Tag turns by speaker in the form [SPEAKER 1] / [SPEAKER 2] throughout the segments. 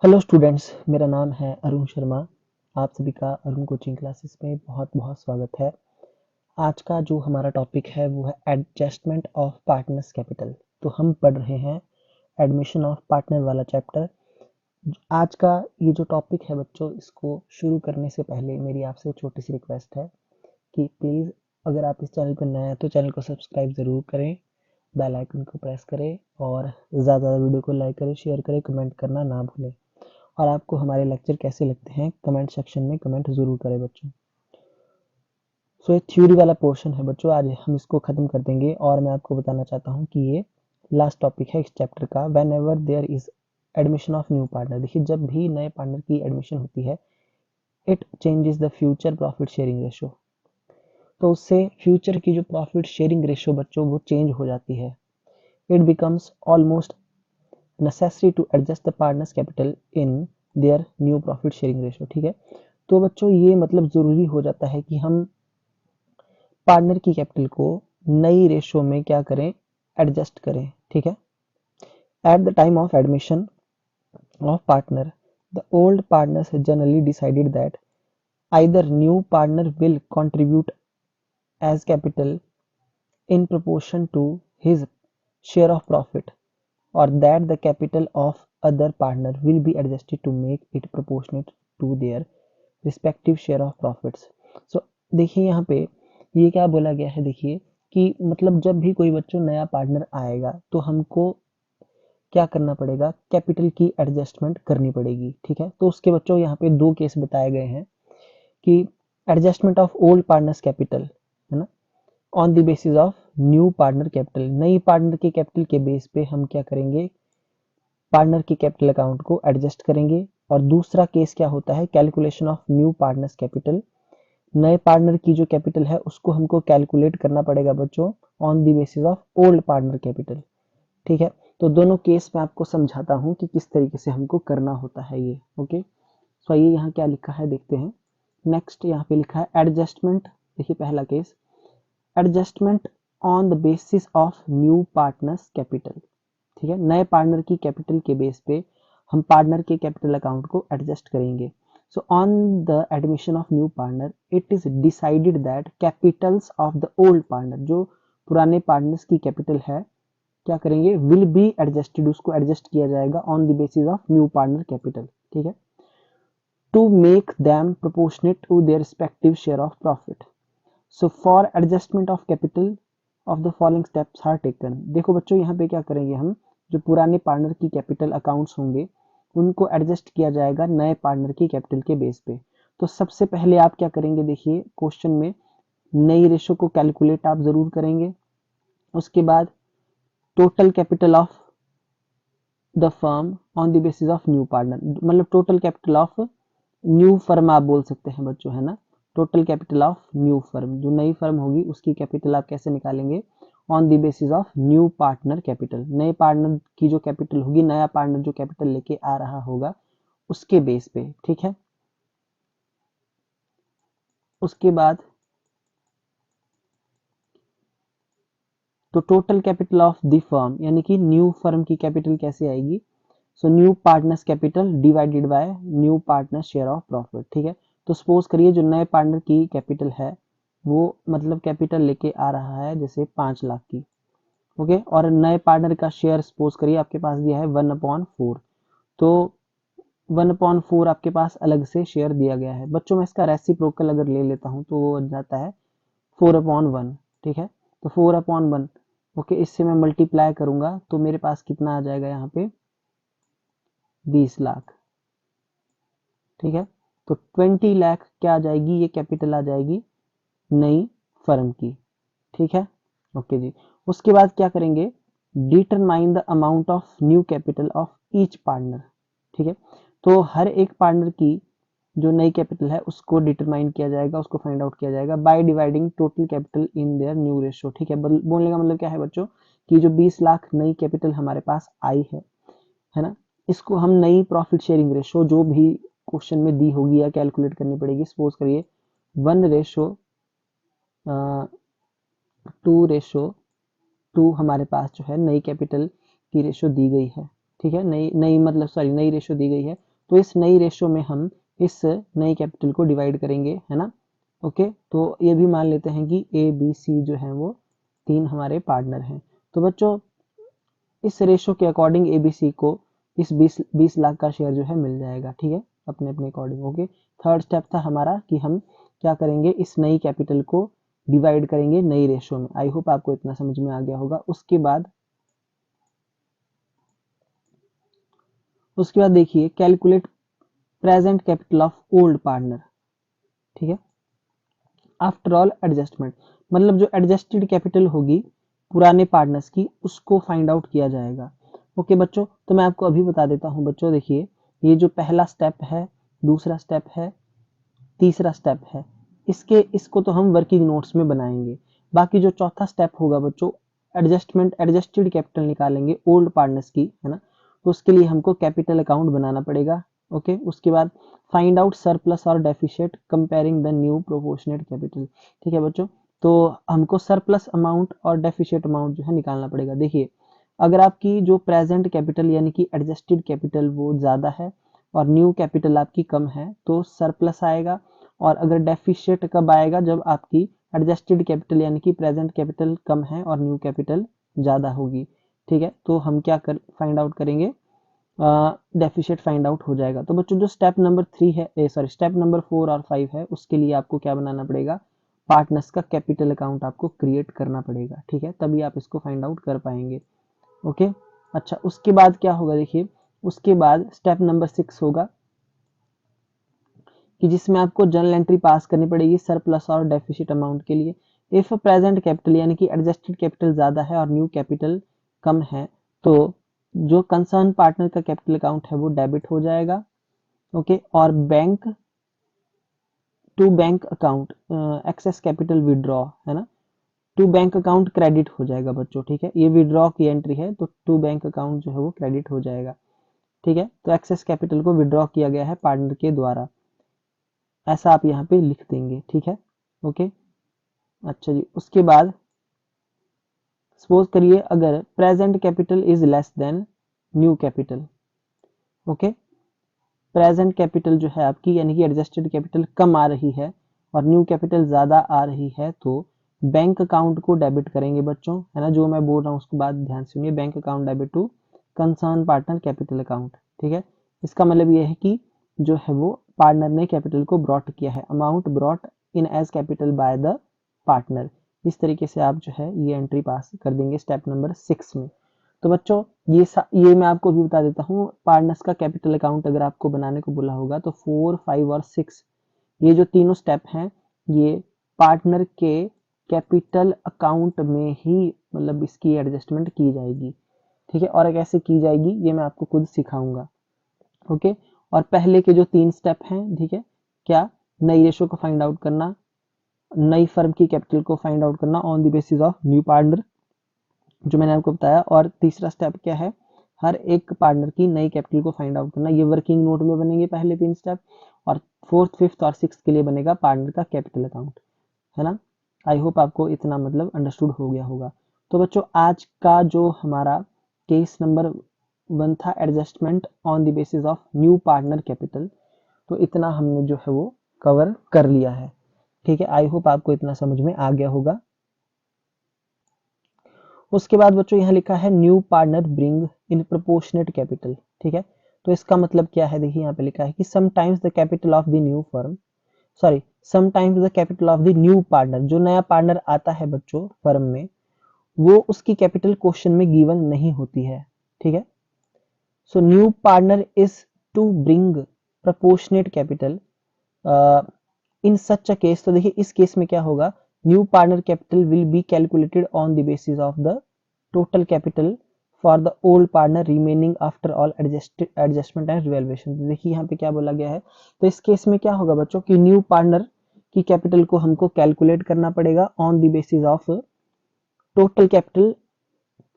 [SPEAKER 1] Hello students, मेरा नाम है अरुण शर्मा। आप सभी का अरुण कोचिंग क्लासेस में बहुत बहुत स्वागत है। आज का जो हमारा टॉपिक है वो है एडजस्टमेंट ऑफ पार्टनर्स कैपिटल। तो हम पढ़ रहे हैं एडमिशन ऑफ पार्टनर वाला चैप्टर। आज का ये जो टॉपिक है बच्चों, इसको शुरू करने से पहले मेरी आपसे छोटी सी रिक्वेस्ट है कि प्लीज़ अगर आप इस चैनल पर नए हैं तो चैनल को सब्सक्राइब ज़रूर करें, बेल आइकन को प्रेस करें और ज़्यादा वीडियो को लाइक करें, शेयर करें, कमेंट करना ना भूलें। और आपको हमारे लेक्चर कैसे लगते हैं कमेंट सेक्शन में कमेंट जरूर करें बच्चों। सो ये थ्योरी वाला पोर्शन है बच्चों, आज हम इसको खत्म कर देंगे और मैं आपको बताना चाहता हूँ कि ये लास्ट टॉपिक है इस चैप्टर का। Whenever there is admission of new partner, देखिए जब भी नए पार्टनर की एडमिशन होती है, it changes the future profit sharing ratio. तो उससे फ्यूचर की जो प्रॉफिट शेयरिंग रेशो बच्चों वो चेंज हो जाती है। It becomes almost necessary to adjust the partners capital in their new profit sharing ratio। ठीक है, तो बच्चों ये मतलब जरूरी हो जाता है कि हम पार्टनर की कैपिटल को नई रेशो में क्या करें, एडजस्ट करें। ठीक है, at the time of admission of partner the old partners generally decided that either new partner will contribute as capital in proportion to his share of profit or that the capital of other partner will be adjusted to make it proportionate to their respective share of profits। so देखिए यहाँ पे ये क्या बोला गया है, देखिए कि मतलब जब भी कोई बच्चों नया पार्टनर आएगा तो हमको क्या करना पड़ेगा, कैपिटल की एडजस्टमेंट करनी पड़ेगी। ठीक है, तो उसके बच्चों यहाँ पे दो केस बताए गए हैं कि adjustment of old partners capital, है ना, on the basis of new partner capital. नई पार्टनर के कैपिटल के बेस पे हम क्या करेंगे, पार्टनर के कैपिटल अकाउंट को एडजस्ट करेंगे। और दूसरा केस क्या होता है, calculation of new partners capital. नए पार्टनर की जो कैपिटल है उसको हमको कैलकुलेट करना पड़ेगा बच्चों on the basis of old partner capital. ठीक है, तो दोनों केस में आपको समझाता हूं कि किस तरीके से हमको करना होता है ये। ओके, सो ये यहाँ क्या लिखा है देखते हैं। नेक्स्ट यहाँ पे लिखा है एडजस्टमेंट। देखिए पहला case, adjustment on the basis of new partners capital. ठीक है, नए पार्टनर की कैपिटल के बेस पे हम पार्टनर के कैपिटल अकाउंट को एडजस्ट करेंगे। So on the admission of new partner it is decided that capitals of the old partner, जो पुराने पार्टनर्स की कैपिटल है, क्या करेंगे, विल बी एडजस्टेड, उसको एडजस्ट किया जाएगा on the basis of new partner capital. ठीक है, to make them proportionate to their respective share of profit. So for adjustment of capital of the following steps are taken. देखो बच्चों यहाँ पे क्या करेंगे हम, जो पुराने पार्टनर की कैपिटल अकाउंट्स होंगे उनको एडजस्ट किया जाएगा नए पार्टनर की कैपिटल के बेस पे। तो सबसे पहले आप क्या करेंगे, देखिए क्वेश्चन में नई रेशो को कैलकुलेट आप जरूर करेंगे। उसके बाद total capital of the firm on the basis of new partner, मतलब total capital of new firm आप बोल सकते हैं बच्चों, है ना। Total capital of new firm, जो नई फर्म होगी उसकी कैपिटल आप कैसे निकालेंगे, on the basis of new partner capital. नए पार्टनर की जो कैपिटल होगी, नया पार्टनर जो कैपिटल लेके आ रहा होगा उसके बेस पे। ठीक है, उसके बाद तो total capital of the firm यानी कि न्यू फर्म की कैपिटल कैसे आएगी, so new partners capital divided by new partner share of profit. ठीक है, तो सपोज करिए जो नए पार्टनर की कैपिटल है वो मतलब कैपिटल लेके आ रहा है जैसे 5 लाख की। ओके, और नए पार्टनर का शेयर सपोज करिए आपके पास दिया है 1/4, तो 1/4 आपके पास अलग से शेयर दिया गया है बच्चों। मैं इसका रेसिप्रोकल अगर ले लेता हूँ तो वो बन जाता है 4/1। ठीक है, तो 4/1, ओके, इससे मैं मल्टीप्लाई करूंगा तो मेरे पास कितना आ जाएगा यहाँ पे, 20 लाख। ठीक है, तो 20 लाख क्या आ जाएगी, ये कैपिटल आ जाएगी नई फर्म की। ठीक है, ओके जी। उसके बाद क्या करेंगे, determine the amount of new capital of each partner. ठीक है, तो हर एक पार्टनर की जो नई कैपिटल है उसको डिटरमाइन किया जाएगा, उसको फाइंड आउट किया जाएगा by dividing total capital in their new ratio. ठीक है, बोलने का मतलब क्या है बच्चों कि जो 20 लाख नई कैपिटल हमारे पास आई है ना, इसको हम नई प्रॉफिट शेयरिंग रेशो जो भी क्वेश्चन में दी होगी या कैलकुलेट करनी पड़ेगी। सपोज करिए 1:2 हमारे पास जो है नई कैपिटल की रेशो दी गई है। ठीक है, नई नई मतलब सॉरी नई रेशो दी गई है, तो इस नई रेशो में हम इस नई कैपिटल को डिवाइड करेंगे, है ना। ओके, तो ये भी मान लेते हैं कि ए बी सी जो है वो 3 हमारे पार्टनर हैं। तो बच्चों इस रेशो के अकॉर्डिंग एबीसी को इस 20 लाख का शेयर जो है मिल जाएगा, ठीक है, अपने अपने अकॉर्डिंग। ओके, थर्ड स्टेप था हमारा कि हम क्या करेंगे, इस नई कैपिटल को डिवाइड करेंगे नई रेशो में। आई होप आपको इतना समझ में आ गया होगा। उसके बाद देखिए, calculate present capital of old partner, ठीक है। आफ्टर ऑल एडजस्टमेंट, मतलब जो एडजस्टेड कैपिटल होगी पुराने पार्टनर्स की, उसको फाइंड आउट किया जाएगा। ओके बच्चों, तो मैं आपको अभी बता देता हूं बच्चों। देखिए, ये जो पहला स्टेप है, दूसरा स्टेप है, तीसरा स्टेप है, इसको तो हम वर्किंग नोट्स में बनाएंगे। बाकी जो चौथा स्टेप होगा बच्चों, एडजस्टेड कैपिटल निकालेंगे ओल्ड पार्टनर्स की, है ना। तो उसके लिए हमको कैपिटल अकाउंट बनाना पड़ेगा। ओके, उसके बाद फाइंड आउट सरप्लस और deficit comparing the new proportionate capital, ठीक है बच्चों। तो हमको सरप्लस अमाउंट और डेफिशिएट अमाउंट जो है निकालना पड़ेगा। देखिए, अगर आपकी जो प्रेजेंट कैपिटल यानी कि एडजस्टेड कैपिटल वो ज्यादा है और न्यू कैपिटल आपकी कम है, तो सरप्लस आएगा। और अगर डेफिशिएट कब आएगा, जब आपकी एडजस्टेड कैपिटल यानी कि प्रेजेंट कैपिटल कम है और न्यू कैपिटल ज्यादा होगी, ठीक है। तो हम क्या फाइंड आउट करेंगे, डेफिशिएट फाइंड आउट हो जाएगा। तो बच्चों जो स्टेप नंबर 3 है, सॉरी स्टेप नंबर 4 और 5 है, उसके लिए आपको क्या बनाना पड़ेगा, पार्टनर्स का कैपिटल अकाउंट आपको क्रिएट करना पड़ेगा, ठीक है, तभी आप इसको फाइंड आउट कर पाएंगे। ओके, अच्छा, उसके बाद क्या होगा, देखिए उसके बाद स्टेप नंबर 6 होगा कि जिसमें आपको जर्नल एंट्री पास करनी पड़ेगी सरप्लस और डेफिसिट अमाउंट के लिए। इफ प्रेजेंट कैपिटल यानी कि एडजस्टेड कैपिटल ज्यादा है और न्यू कैपिटल कम है, तो जो कंसर्न पार्टनर का कैपिटल अकाउंट है वो डेबिट हो जाएगा। ओके, और bank to bank account excess capital withdraw, है ना, टू बैंक अकाउंट क्रेडिट हो जाएगा बच्चों, ठीक है। ये विड्रॉ की एंट्री है, तो टू बैंक अकाउंट जो है वो क्रेडिट हो जाएगा, ठीक है। तो एक्सेस कैपिटल को विड्रॉ किया गया है पार्टनर के द्वारा, ऐसा आप यहाँ पे लिख देंगे, ठीक है। ओके, अच्छा जी, उसके बाद सपोज करिए अगर present capital is less than new capital. Okay, present capital जो है आपकी यानी कि एडजस्टेड कैपिटल कम आ रही है और न्यू कैपिटल ज्यादा आ रही है, तो बैंक अकाउंट को डेबिट करेंगे बच्चों, है ना। जो मैं बोल रहा हूँ उसके बाद ध्यान सुनिए, bank account debit to concern partner capital account, ठीक है। इसका मतलब यह है कि जो है वो पार्टनर ने कैपिटल को ब्रॉट किया है, amount brought in as capital by the partner. इस तरीके से आप जो है ये एंट्री पास कर देंगे स्टेप नंबर 6 में। तो बच्चों ये मैं आपको भी बता देता हूँ, पार्टनर्स का कैपिटल अकाउंट अगर आपको बनाने को बोला होगा तो 4, 5 और 6 ये जो तीनों स्टेप हैं, ये पार्टनर के कैपिटल अकाउंट में ही मतलब इसकी एडजस्टमेंट की जाएगी, ठीक है। और कैसे की जाएगी ये मैं आपको खुद सिखाऊंगा। ओके, और पहले के जो 3 स्टेप हैं, ठीक है, क्या, नई रेशो को फाइंड आउट करना, नई फर्म की कैपिटल को फाइंड आउट करना on the basis of new partner, जो मैंने आपको बताया। और तीसरा स्टेप क्या है, हर एक पार्टनर की नई कैपिटल को फाइंड आउट करना। ये वर्किंग नोट में बनेंगे पहले 3 स्टेप, और 4th, 5th और 6th के लिए बनेगा पार्टनर का कैपिटल अकाउंट, है ना। आई होप आपको इतना मतलब अंडरस्टूड हो गया होगा। तो बच्चों आज का जो हमारा केस नंबर 1 था, adjustment on the basis of new partner capital, तो इतना हमने जो है वो कवर कर लिया है, ठीक है। आई होप आपको इतना समझ में आ गया होगा। उसके बाद बच्चों यहाँ लिखा है new partner bring in proportionate capital, ठीक है। तो इसका मतलब क्या है, देखिए यहाँ पे लिखा है कि sometimes the capital of the new firm, sorry sometimes the capital of the new partner, जो नया पार्टनर आता है बच्चों फर्म में, वो उसकी कैपिटल क्वेश्चन में गिवन नहीं होती है, ठीक है। So new partner is to bring proportionate capital in such a case. तो देखिए इस केस में क्या होगा, new partner capital will be calculated on the basis of the total capital for the old partner remaining after all adjustment and revaluation. तो देखिए यहाँ पे क्या बोला गया है, तो इस केस में क्या होगा बच्चों कि न्यू पार्टनर की कैपिटल को हमको कैलकुलेट करना पड़ेगा on the basis of total capital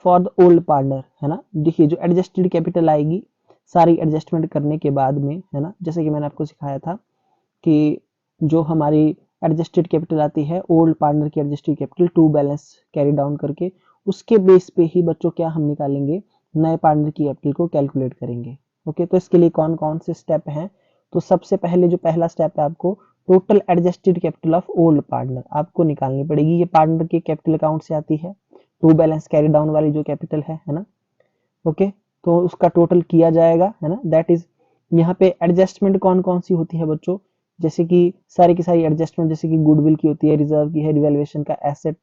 [SPEAKER 1] for the old partner, है ना। देखिए जो एडजस्टेड कैपिटल आएगी सारी एडजस्टमेंट करने के बाद में, है ना, जैसे कि मैंने आपको सिखाया था कि जो हमारी एडजस्टेड कैपिटल आती है ओल्ड पार्टनर की adjusted capital to balance carry down करके, उसके बेस पे ही बच्चों क्या हम निकालेंगे, नए पार्टनर की कैपिटल को कैलकुलेट करेंगे, ओके, तो इसके लिए कौन कौन से स्टेप हैं? तो सबसे पहले जो पहला स्टेप है, आपको total adjusted capital of old partner आपको निकालनी पड़ेगी। ये पार्टनर के कैपिटल अकाउंट से आती है, टू बैलेंस कैरी डाउन वाली जो कैपिटल है ना। ओके, तो उसका टोटल किया जाएगा, है ना। दैट इज, यहाँ पे एडजस्टमेंट कौन कौन सी होती है बच्चों? जैसे कि सारी की सारी एडजस्टमेंट, जैसे कि गुडविल की होती है, रिजर्व की है, रिवैल्यूएशन का asset,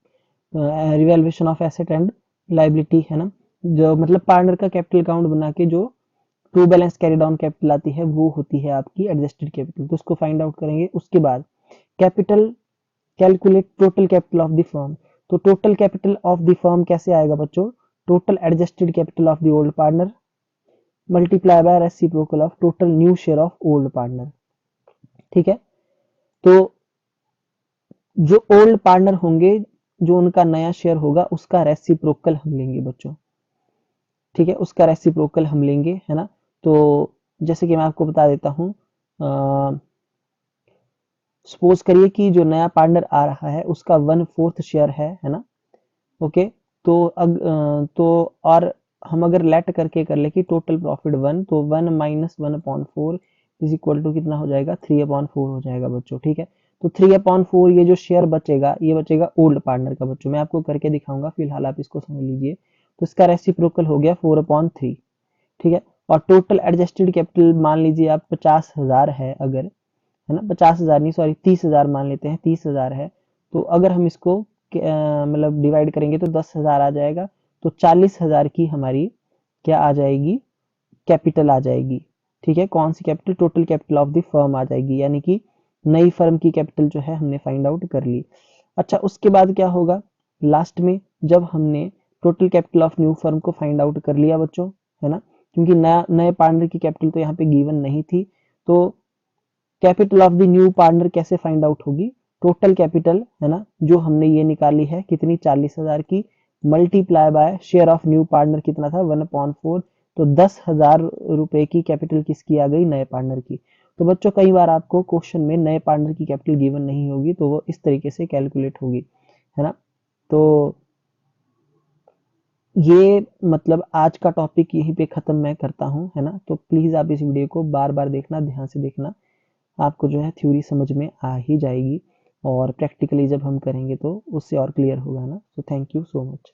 [SPEAKER 1] revaluation of asset and liability, है ना। जो मतलब पार्टनर का कैपिटल अकाउंट बना के जो true balance carry down capital आती है, वो होती है आपकी एडजस्टेड कैपिटल। तो उसको फाइंड आउट करेंगे। उसके बाद capital, calculate total capital of the firm. तो total capital of the firm कैसे आएगा बच्चों? Total adjusted capital of the old partner multiply by reciprocal of total new share of old partner. ठीक है, तो जो ओल्ड पार्टनर होंगे, जो उनका नया शेयर होगा, उसका रेसिप्रोकल हम लेंगे बच्चों। ठीक है, उसका रेसिप्रोकल हम लेंगे, है ना। तो जैसे कि मैं आपको बता देता हूं, सपोज करिए कि जो नया पार्टनर आ रहा है उसका 1/4 शेयर है ना। ओके, तो और हम अगर लेट करके कर ले कि टोटल प्रॉफिट 1, तो 1 माइनस 1/4 इज इक्वल टू कितना हो जाएगा? 3/4 हो जाएगा बच्चों। ठीक है, तो 3/4 ये जो शेयर बचेगा, ये बचेगा ओल्ड पार्टनर का बच्चों। मैं आपको करके दिखाऊंगा, फिलहाल आप इसको समझ लीजिए। तो इसका रेसिप्रोकल हो गया 4/3। ठीक है, और टोटल एडजस्टेड कैपिटल मान लीजिए आप 50,000 है अगर, है ना, 50,000 नहीं, सॉरी 30,000 मान लेते हैं, 30,000 है। तो अगर हम इसको मतलब डिवाइड करेंगे तो 10,000 आ जाएगा। तो 40,000 की हमारी क्या आ जाएगी? कैपिटल आ जाएगी। ठीक है, कौन सी capital? Total capital of the firm आ जाएगी, यानी कि नई फर्म की कैपिटल जो है हमने फाइंड आउट कर ली। अच्छा, उसके बाद क्या होगा? लास्ट में जब हमने total capital of new firm को फाइंड आउट कर लिया बच्चों, है ना, क्योंकि नए पार्टनर की कैपिटल तो यहाँ पे गिवन नहीं थी, तो capital of the new partner कैसे फाइंड आउट होगी? टोटल कैपिटल, है ना, जो हमने ये निकाली है कितनी? 40,000 की, multiply by share of new partner कितना था? 1/4। तो 10,000 रुपए की कैपिटल किसकी आ गई? नए पार्टनर की। तो बच्चों कई बार आपको क्वेश्चन में नए पार्टनर की कैपिटल गिवन नहीं होगी, तो वो इस तरीके से कैलकुलेट होगी, है ना। तो ये मतलब आज का टॉपिक यहीं पे खत्म मैं करता हूँ, है ना। तो प्लीज आप इस वीडियो को बार बार देखना, ध्यान से देखना, आपको जो है थ्योरी समझ में आ ही जाएगी, और प्रैक्टिकली जब हम करेंगे तो उससे और क्लियर होगा ना। So thank you so much.